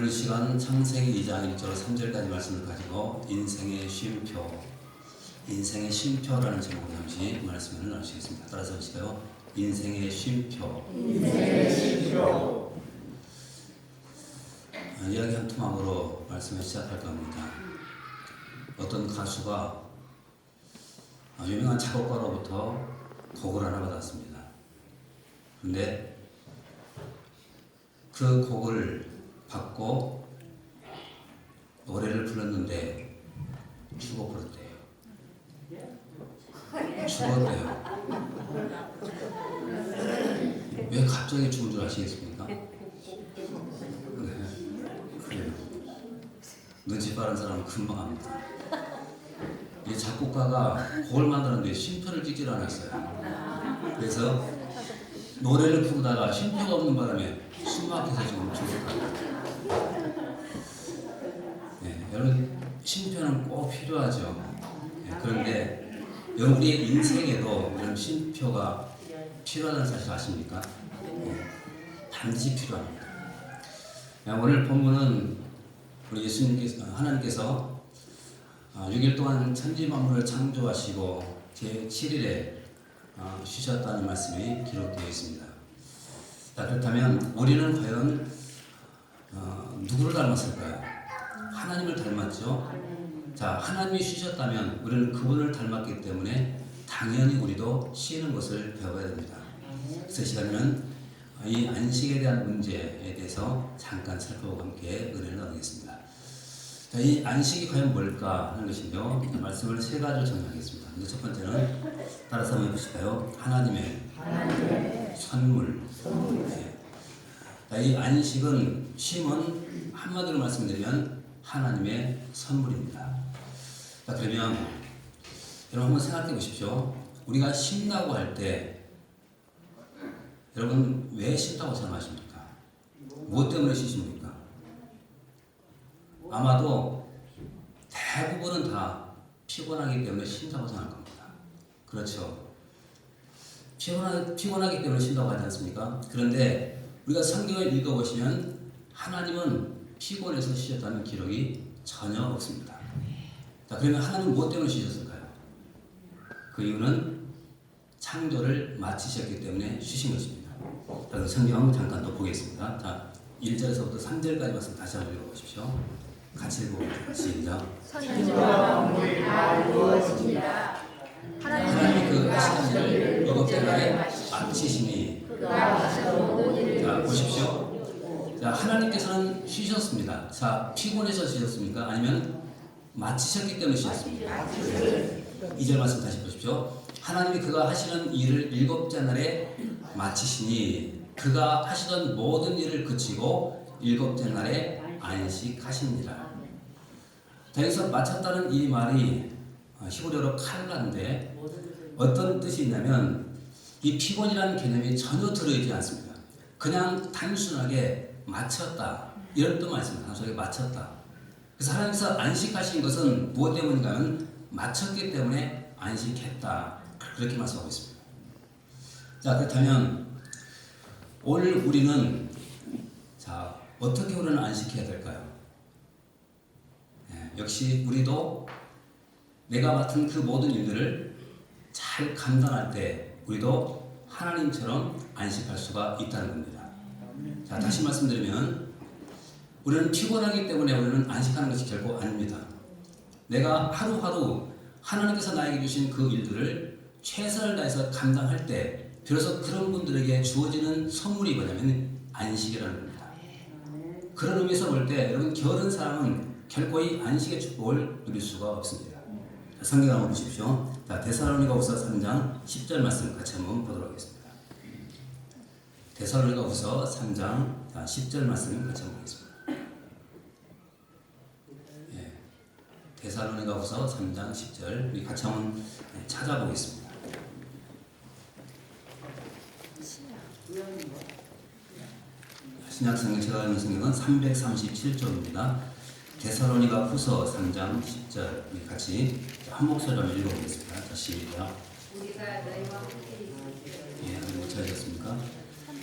오늘 시간 창세기 2장 1절 3절까지 말씀을 가지고 인생의 쉼표라는 제목으로 잠시 말씀을 나누시겠습니다. 따라서 하실까요? 인생의 쉼표. 이야기 한 토막으로 말씀을 시작할까 합니다. 어떤 가수가 유명한 작곡가로부터 곡을 하나 받았습니다. 그런데 그 곡을 받고 노래를 불렀는데 죽어버렸대요. 죽었대요. 왜 갑자기 죽은 줄 아시겠습니까? 네, 그래요. 눈치 빠른 사람은 금방 합니다. 이 작곡가가 곡을 만드는데 쉼표를 찍질 않았어요. 그래서 노래를 부르다가 쉼표가 없는 바람에 숨 막혀서 지금 죽었다. 네, 여러분 쉼표는 꼭 필요하죠. 네, 그런데 여러분 우리의 인생에도 이런 쉼표가 필요하다는 사실 아십니까? 네, 반드시 필요합니다. 네, 오늘 본문은 우리 예수님께서 하나님께서 6일 동안 천지 만물을 창조하시고 제7일에 쉬셨다는 말씀이 기록되어 있습니다. 자, 그렇다면 우리는 과연 누구를 닮았을까요? 하나님을 닮았죠. 자, 하나님이 쉬셨다면 우리는 그분을 닮았기 때문에 당연히 우리도 쉬는 것을 배워야 됩니다. 그래서 이 시간에는 이 안식에 대한 문제에 대해서 잠깐 살펴보고 함께 은혜를 나누겠습니다. 자, 이 안식이 과연 뭘까 하는 것인데요. 말씀을 세 가지로 정리하겠습니다. 먼저 첫 번째는 따라서 한번 해보실까요? 하나님의 선물. 네. 자, 이 안식은 쉼은 한마디로 말씀드리면 하나님의 선물입니다. 자, 그러면 여러분 한번 생각해 보십시오. 우리가 쉰다고 할 때 여러분 왜 쉰다고 생각하십니까? 무엇 때문에 쉬십니까? 아마도 대부분은 다 피곤하기 때문에 쉰다고 생각할 겁니다. 그렇죠? 피곤하기 때문에 쉰다고 하지 않습니까? 그런데 우리가 성경을 읽어보시면 하나님은 피곤해서 쉬셨다는 기록이 전혀 없습니다. 자, 그러면 하나님은 무엇 때문에 쉬셨을까요? 그 이유는 창조를 마치셨기 때문에 쉬신 것입니다. 자, 그럼 성경 잠깐 또 보겠습니다. 자, 1절에서부터 3절까지 말씀 다시 한번 읽어보십시오. 같이 읽어봅니다. 시작. 천지와 만물이 다 이루어집니다. 하나님이 그 하시는 일을 일곱째 날에 마치시니. 자, 보십시오. 자, 하나님께서는 쉬셨습니다. 자, 피곤해서 쉬셨습니까? 아니면 마치셨기 때문에 쉬셨습니까? 2절 말씀 다시 보십시오. 하나님이 그가 하시는 일을 일곱째 날에 마치시니 그가 하시던 모든 일을 그치고 일곱째 날에 안식하시니라. 자, 여기서 마쳤다는 이 말이 히브리어로 칼라인데 어떤 뜻이 있냐면 이 피곤이라는 개념이 전혀 들어있지 않습니다. 그냥 단순하게 마쳤다 이런 뜻만 있습니다. 단순하게 마쳤다. 그래서 하나님께서 안식하신 것은 무엇 때문인가 하면 마쳤기 때문에 안식했다. 그렇게 말씀하고 있습니다. 자, 그렇다면 오늘 우리는 자, 어떻게 우리는 안식해야 될까요? 네, 역시 우리도 내가 맡은 그 모든 일들을 잘 감당할 때 우리도 하나님처럼 안식할 수가 있다는 겁니다. 자, 다시 말씀드리면 우리는 피곤하기 때문에 우리는 안식하는 것이 결코 아닙니다. 내가 하루하루 하나님께서 나에게 주신 그 일들을 최선을 다해서 감당할 때 비로소 그런 분들에게 주어지는 선물이 뭐냐면 안식이라는 겁니다. 그런 의미에서 볼 때 여러분 게으른 사람은 결코 이 안식의 축복을 누릴 수가 없습니다. 자, 성경 한번 보십시오. 자, 데살로니가후서 3장 10절 말씀 같이 한번 보도록 하겠습니다. 데살로니가후서 3장 10절 말씀 같이 한번 보겠습니다. 예, 데살로니가후서 3장 10절 우리 같이 한번 찾아보겠습니다. 신약성경 제가 읽는 성경은 337쪽입니다. 데살로니가 후서 3장 10절 우리 같이 한 목소리로 한번 읽어보겠습니다. 자, 시작. 우리가 너희와 함께 예, 못 찾으셨습니까?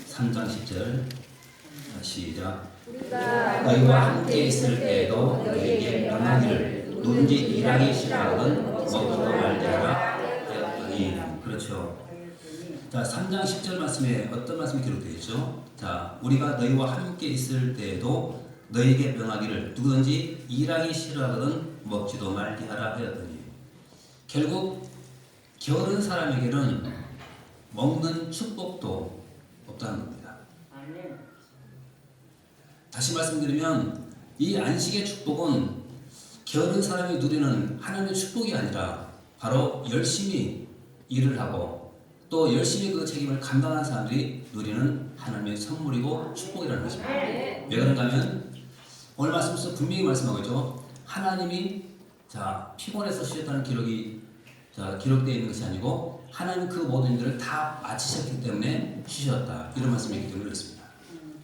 3장 10절 자, 시작. 너희와 함께 있을 때에도 너희에게 명하기를 누군지 일하기 싫어하거든 먹지도 말게 하라 하였더니. 그렇죠. 자, 3장 10절 말씀에 어떤 말씀이 기록되어 있죠? 자, 우리가 너희와 함께 있을 때에도 너희에게 명하기를 누구든지 일하기 싫어하거든 먹지도 말게 하라 하였더니. 결국 게으른 사람에게는 먹는 축복도 없다는 겁니다. 다시 말씀드리면 이 안식의 축복은 게으른 사람이 누리는 하나님의 축복이 아니라 바로 열심히 일을 하고 또 열심히 그 책임을 감당하는 사람들이 누리는 하나님의 선물이고 축복이라는 것입니다. 왜 그런가 하면 오늘 말씀에서 분명히 말씀하고 있죠. 하나님이 피곤해서 쉬었다는 기록이 기록되어 있는 것이 아니고 하나님 그 모든 일들을 다 마치셨기 때문에 쉬셨다. 이런 말씀이기 때문에 그렇습니다.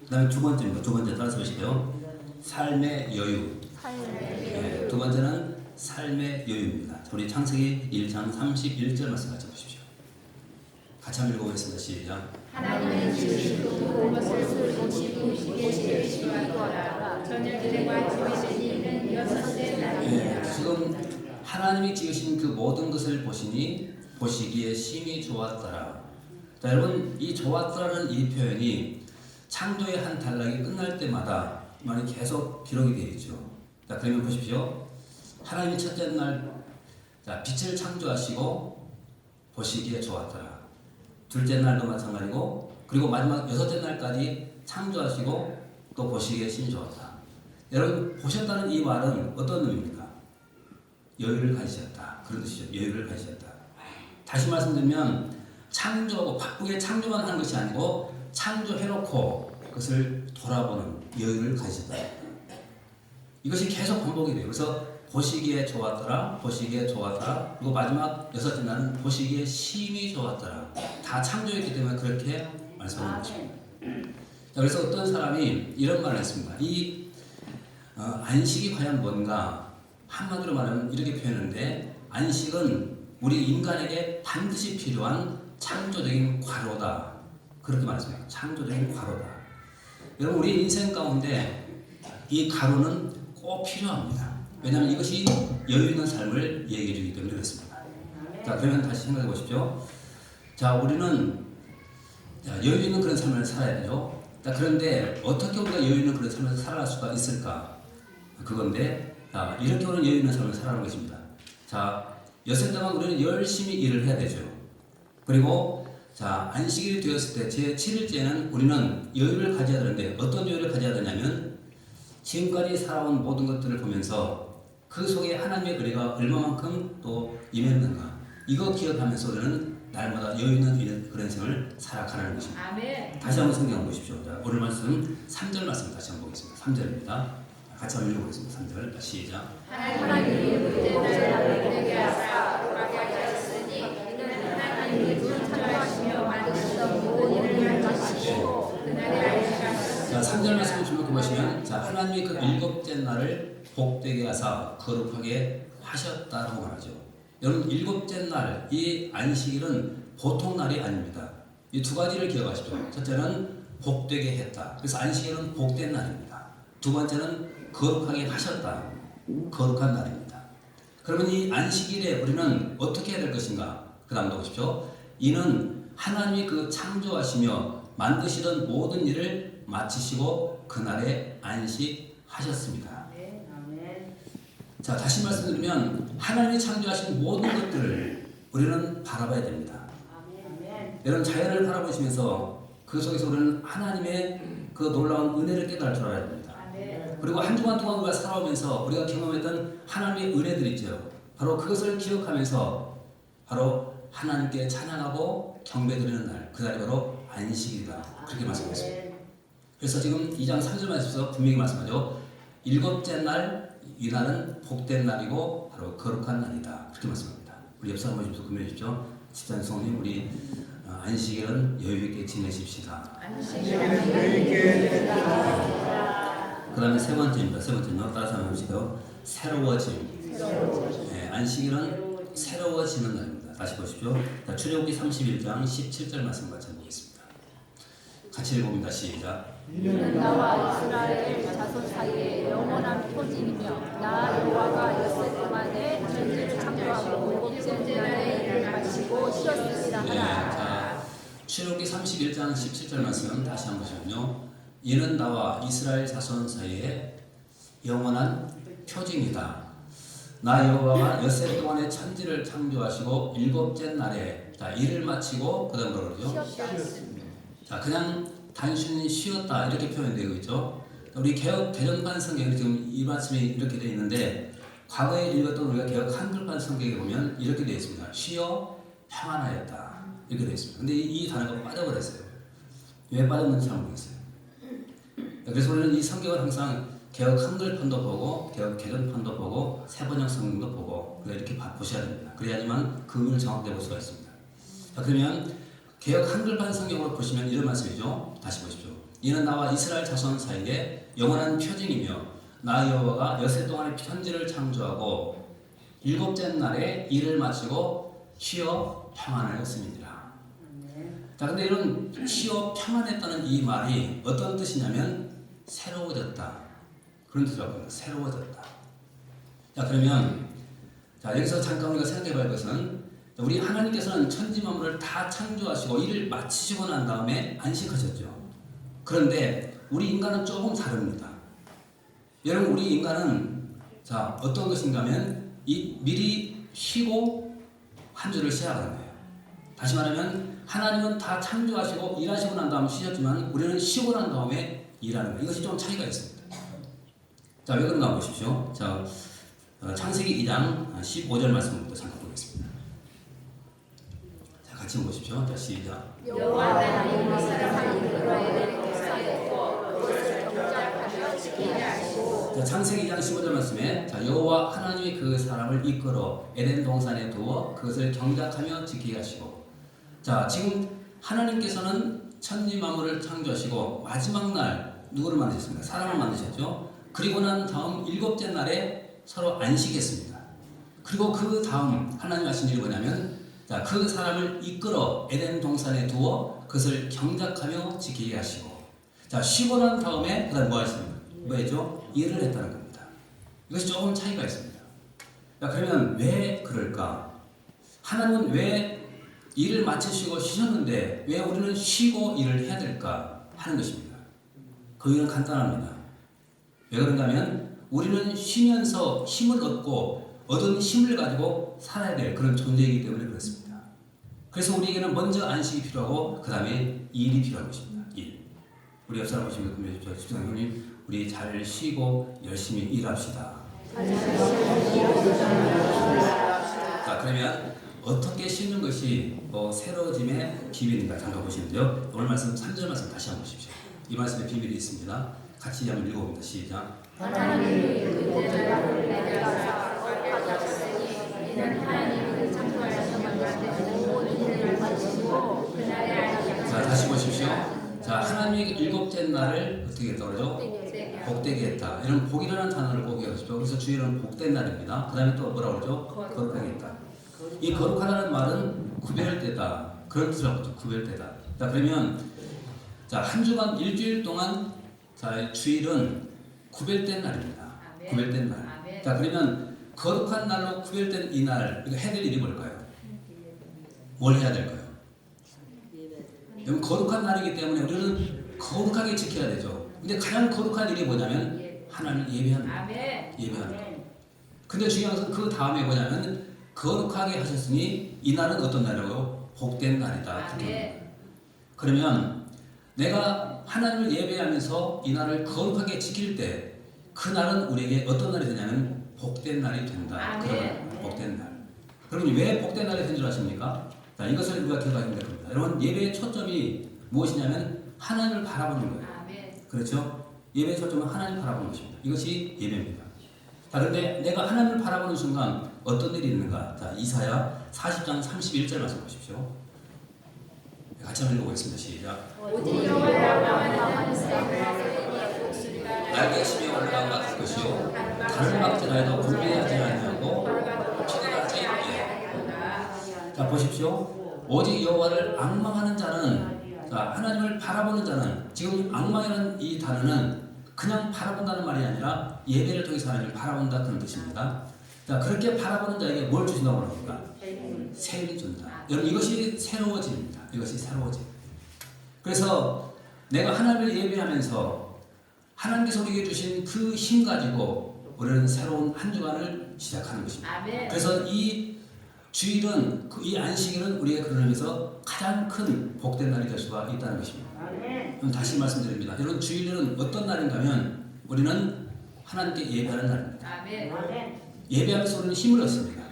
그 다음에 두 번째입니다. 두 번째 따라서 보시고요. 삶의 여유. 네, 두 번째는 삶의 여유입니다. 우리 창세기 1장 31절 말씀 같이 보십시오. 같이 한번 읽어보겠습니다. 시작. 하나님의 지으신 모든 것을 보시고 계시되 이거라 저녁들과 지으시는 여섯째 날이라. 지금 하나님이 지으신 그 모든 것을 보시니 보시기에 심히 좋았더라. 자, 여러분 이 좋았더라는 이 표현이 창조의 한 단락이 끝날 때마다 많이 계속 기록이 되어 있죠. 자, 그러면 보십시오. 하나님이 첫째 날 빛을 창조하시고 보시기에 좋았더라. 둘째 날도 마찬가지고 그리고 마지막 여섯째 날까지 창조하시고 또 보시기에 심히 좋았다. 여러분 보셨다는 이 말은 어떤 의미입니까? 여유를 가지셨다. 그런 뜻이죠. 여유를 가지셨다. 다시 말씀드리면 창조하고 바쁘게 창조만 하는 것이 아니고 창조해놓고 그것을 돌아보는 여유를 가지셨다. 이것이 계속 반복이 돼요. 그래서 보시기에 좋았더라, 보시기에 좋았더라, 그리고 마지막 여섯째 날은 보시기에 심히 좋았더라. 다 창조했기 때문에 그렇게 말씀하는 것입니다. 자, 그래서 어떤 사람이 이런 말을 했습니다. 이 안식이 과연 뭔가? 한마디로 말하면 이렇게 표현하는데 안식은 우리 인간에게 반드시 필요한 창조적인 과로다. 그렇게 말씀해요. 창조적인 과로다. 여러분 우리 인생 가운데 이 과로는 꼭 필요합니다. 왜냐하면 이것이 여유 있는 삶을 얘기해 주기 때문에 그렇습니다. 자, 그러면 다시 생각해 보십시오. 자, 우리는 여유 있는 그런 삶을 살아야 되죠. 자, 그런데 어떻게 우리가 여유 있는 그런 삶을 살아갈 수가 있을까? 그건데 이렇게 우리는 여유 있는 삶을 살아가는 것입니다. 자, 여섯 동안 우리는 열심히 일을 해야 되죠. 그리고 안식일이 되었을 때 제 7일째는 우리는 여유를 가져야 되는데 어떤 여유를 가져야 되냐면 지금까지 살아온 모든 것들을 보면서 그 속에 하나님의 은혜가 얼마만큼 또 임했는가 이거 기억하면서 우리는 날마다 여유 있는 그런 생을 살아가는 것입니다. 아멘. 다시 한번 성경 보십시오. 자, 오늘 말씀 3절 말씀 다시 한번 보겠습니다. 3절입니다. 같이 한번 읽어보겠습니다. 3절 시작. 하나님이 그때 나를 되게 하사 거룩하게 하셨으니 이는 하나님이 창조하시며 만드시던 모든 일을 마치시고 그날의 안식하셨으니. 자, 3절 말씀을 주목해 보시면 하나님이 그 일곱째 날을 복되게 하사 거룩하게 하셨다고 말하죠. 여러분 일곱째 날 이 안식일은 보통 날이 아닙니다. 이 두 가지를 기억하십시오. 첫째는 복되게 했다. 그래서 안식일은 복된 날입니다. 두 번째는 거룩하게 하셨다. 거룩한 날입니다. 그러면 이 안식일에 우리는 어떻게 해야 될 것인가? 그 다음도 보십시오. 이는 하나님이 그 창조하시며 만드시던 모든 일을 마치시고 그날에 안식하셨습니다. 자, 다시 말씀드리면 하나님이 창조하신 모든 것들을 우리는 바라봐야 됩니다. 여러분 자연을 바라보시면서 그 속에서 우리는 하나님의 그 놀라운 은혜를 깨달을 줄 알아야 됩니다. 그리고 한 주간 동안 우리가 살아오면서 우리가 경험했던 하나님의 은혜들 있죠. 바로 그것을 기억하면서 바로 하나님께 찬양하고 경배드리는 날, 그 날이 바로 안식일이다. 그렇게 말씀하셨습니다. 그래서 지금 2장 3절 말씀에서 분명히 말씀하죠. 일곱째 날, 이 날은 복된 날이고 바로 거룩한 날이다. 그렇게 말씀합니다. 우리 옆 사람 보시면서 금요일 주십시오. 집단 성님 우리 안식일은 여유있게 지내십시다. 그 다음에 세 번째입니다. 세 번째는 따라서 한번 해보시죠. 새로워짐. 네, 안식일은 새로워지는 날입니다. 다시 보십시오. 출애굽기 31장 17절 말씀 같이 보겠습니다. 같이 읽어봅니다. 시작. 이는 나와 이스라엘 자손 사이에 영원한 표징이며 나 여호와가 엿새 동안에 천지를 창조하고 일곱째 날에 일을 마치고 쉬었습니다 네, 하라. 자, 출애굽기 31장 17절 말씀 다시 한번 보시면요. 이는 나와 이스라엘 자손 사이에 영원한 표징이다. 나 여호와가 엿새 동안에 천지를 창조하시고 일곱째 날에 자 일을 마치고 그다음 뭐라 그러죠? 자 그냥 단순히 쉬었다 이렇게 표현되고 있죠. 우리 개혁 개정판 성경에 지금 이 말씀이 이렇게 되어 있는데 과거에 읽었던 우리가 개혁 한글판 성경에 보면 이렇게 되어 있습니다. 쉬어 평안하였다 이렇게 되어 있습니다. 근데 이 단어가 빠져버렸어요. 왜 빠졌는지 잘 모르겠어요. 그래서 우리는 이 성경을 항상 개혁 한글판도 보고 개혁 개정판도 보고 세번역 성경도 보고 이렇게 보셔야 됩니다. 그래야지만 그 의미를 정확하게 볼 수가 있습니다. 자 그러면 개혁 한글판 성경으로 보시면 이런 말씀이죠. 다시 보십시오. 이는 나와 이스라엘 자손 사이에 영원한 표징이며 나 여호와가 엿새 동안에 천지를 창조하고 일곱째 날에 일을 마치고 쉬어 평안하였습니다. 자 근데 이런 쉬어 평안했다는 이 말이 어떤 뜻이냐면 새로워졌다 그런 뜻이라고 합니다. 새로워졌다. 자 그러면 자 여기서 잠깐 우리가 생각해봐야 할 것은 우리 하나님께서는 천지 만물을 다 창조하시고 일을 마치시고 난 다음에 안식하셨죠. 그런데 우리 인간은 조금 다릅니다. 여러분 우리 인간은 자 어떤 것인가면 미리 쉬고 한 주를 시작하는 거예요. 다시 말하면 하나님은 다 창조하시고 일하시고 난 다음에 쉬셨지만 우리는 쉬고 난 다음에 일하는 거예요. 이것이 좀 차이가 있습니다. 자 왜 그런가 보십시오. 자 창세기 2장 15절 말씀부터 잠깐 보겠습니다. 자 같이 보십시오. 자 시작. 여호와 하나님이 사람을 이끌어 에덴 동산에 두어 그것을 경작하며 지키게 하시고. 자 창세기 2장 15절 말씀에 자 여호와 하나님이 그 사람을 이끌어 에덴 동산에 두어 그것을 경작하며 지키게 하시고. 자 지금 하나님께서는 천지 만물을 창조하시고 마지막 날 누구를 만드셨습니까? 사람을 만드셨죠. 그리고 난 다음 일곱째 날에 서로 안식했습니다. 그리고 그 다음 하나님 하신 일이 뭐냐면 자, 그 사람을 이끌어 에덴 동산에 두어 그것을 경작하며 지키게 하시고 자 쉬고 난 다음에 그다음 뭐 하십니까? 뭐였죠? 일을 했다는 겁니다. 이것이 조금 차이가 있습니다. 자, 그러면 왜 그럴까? 하나님은 왜 일을 마치시고 쉬셨는데 왜 우리는 쉬고 일을 해야 될까 하는 것입니다. 그 이유는 간단합니다. 왜 그런가 하면 우리는 쉬면서 힘을 얻고 얻은 힘을 가지고 살아야 될 그런 존재이기 때문에 그렇습니다. 그래서 우리에게는 먼저 안식이 필요하고 그 다음에 일이 필요한 것입니다. 일. 우리 옆 사람 보시면 금메주죠. 집사님 우리 잘 쉬고 열심히 일합시다. 자 그러면 어떻게 쉬는 것이 새로워짐의 비밀인가 잠깐 보시는데요. 오늘 말씀 3절 말씀 다시 한번 보십시오. 이 말씀에 비밀이 있습니다. 같이 한번 읽어봅니다. 시작. 하나님이 그대를 내게 하셨으니 이는 하나님이 창조하셔서 만드신 모든 일을 마치시고 그날에 안식하셨으니. 자 다시 보십시오. 자 하나님이 일곱째 날을 어떻게 했다고 그러죠? 복되게 했다. 이런 복이라는 단어를 꼭 기억하십시오. 그래서 주일은 복된 날입니다. 그 다음에 또 뭐라고 그러죠? 거룩하게 했다. 이 거룩하다는 말은 구별되다. 그런 뜻이라고 하죠. 구별되다. 자 그러면 자 한 주간 일주일 동안 자 주일은 구별된 날입니다. 구별된 날. 자 그러면 거룩한 날로 구별된 이 날 이거 해야 될 일이 뭘까요? 뭘 해야 될까요? 여러분 거룩한 날이기 때문에 우리는 거룩하게 지켜야 되죠. 근데 가장 거룩한 일이 뭐냐면 하나님을 예배하는 거예요. 예배하는 거예요. 근데 중요한 것은 그 다음에 뭐냐면 거룩하게 하셨으니 이 날은 어떤 날이라고요? 복된 날이다. 그러면 내가 하나님을 예배하면서 이 날을 거룩하게 지킬 때 그 날은 우리에게 어떤 날이 되냐면 복된 날이 된다. 그런 복된 날. 그러면 왜 복된 날이 된 줄 아십니까? 자, 이것을 우리가 기억하시면 될 겁니다. 여러분 예배의 초점이 무엇이냐면 하나님을 바라보는 거예요. 그렇죠? 예배의 초점은 하나님을 바라보는 것입니다. 이것이 예배입니다. 자, 그런데 내가 하나님을 바라보는 순간 어떤 일이 있는가? 자, 이사야 40장 31절 말씀 보십시오. 같이 한번 읽어보겠습니다. 시작. 오직 여호와라 날개 심에 올라간 것 같을 것이요 달을 막지라도 분배하지 아니하고 피곤하지 않게. 자 보십시오. 오직 여호와를 앙망하는 자는 자, 하나님을 바라보는 자는, 지금 악망이라는 이 단어는 그냥 바라본다는 말이 아니라 예배를 통해서 하나님을 바라본다 그런 뜻입니다. 자, 그렇게 바라보는 자에게 뭘 주신다고 합니까? 세임을 준다. 여러분, 이것이 새로워짐입니다. 이것이 새로워짐. 그래서 내가 하나님을 예배하면서 하나님께서 우리에게 주신 그 힘 가지고 우리는 새로운 한 주간을 시작하는 것입니다. 그래서 이 주일은, 이 안식일은 우리의 그런 의미에서 가장 큰 복된 날이 될 수가 있다는 것입니다. 그럼 다시 말씀드립니다. 여러분, 주일은 어떤 날인가 하면 우리는 하나님께 예배하는 날입니다. 예배하면서 우리는 힘을 얻습니다.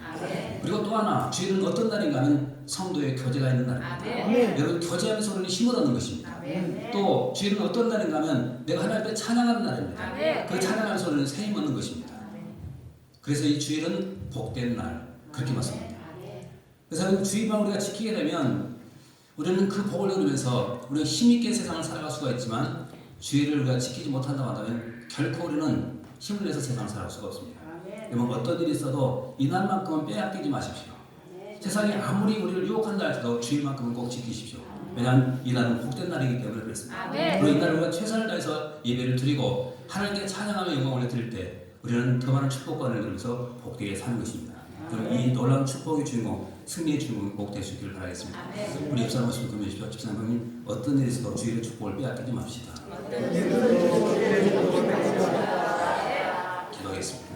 그리고 또 하나, 주일은 어떤 날인가 하면 성도의 교제가 있는 날입니다. 여러분, 교제하면서 우리는 힘을 얻는 것입니다. 또 주일은 어떤 날인가 하면 내가 하나님께 찬양하는 날입니다. 그 찬양하면서 우리는 새 힘 얻는 것입니다. 그래서 이 주일은 복된 날, 그렇게 맞습니다. 그래서 주일만 우리가 지키게 되면 우리는 그 복을 누리면서 우리가 힘있게 세상을 살아갈 수가 있지만, 주일을 우리가 지키지 못한다고 한다면 결코 우리는 힘을 내서 세상을 살아갈 수가 없습니다. 여러분, 어떤 일이 있어도 이날만큼은 빼앗기지 마십시오. 세상이 아무리 우리를 유혹한다 할지라도 주일만큼은 꼭 지키십시오. 왜냐하면 이날은 복된 날이기 때문에 그렇습니다. 그리고 이날 우리가 최선을 다해서 예배를 드리고 하나님께 찬양하며 영광을 드릴 때 우리는 더 많은 축복권을 누리면서 복되게 사는 것입니다. 그럼 이 놀라운 축복의 주인공, 승리의 주인공이 꼭 될 수 있기를 바라겠습니다. 우리 옆사람 말씀 금해주십시오. 집사님, 어떤 일이 있어도 주일의 축복을 빼앗기지 맙시다. 기도하겠습니다.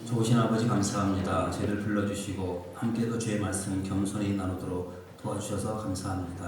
좋으신 아버지, 감사합니다. 저희를 불러주시고 함께도 주의 말씀 겸손히 나누도록 도와주셔서 감사합니다.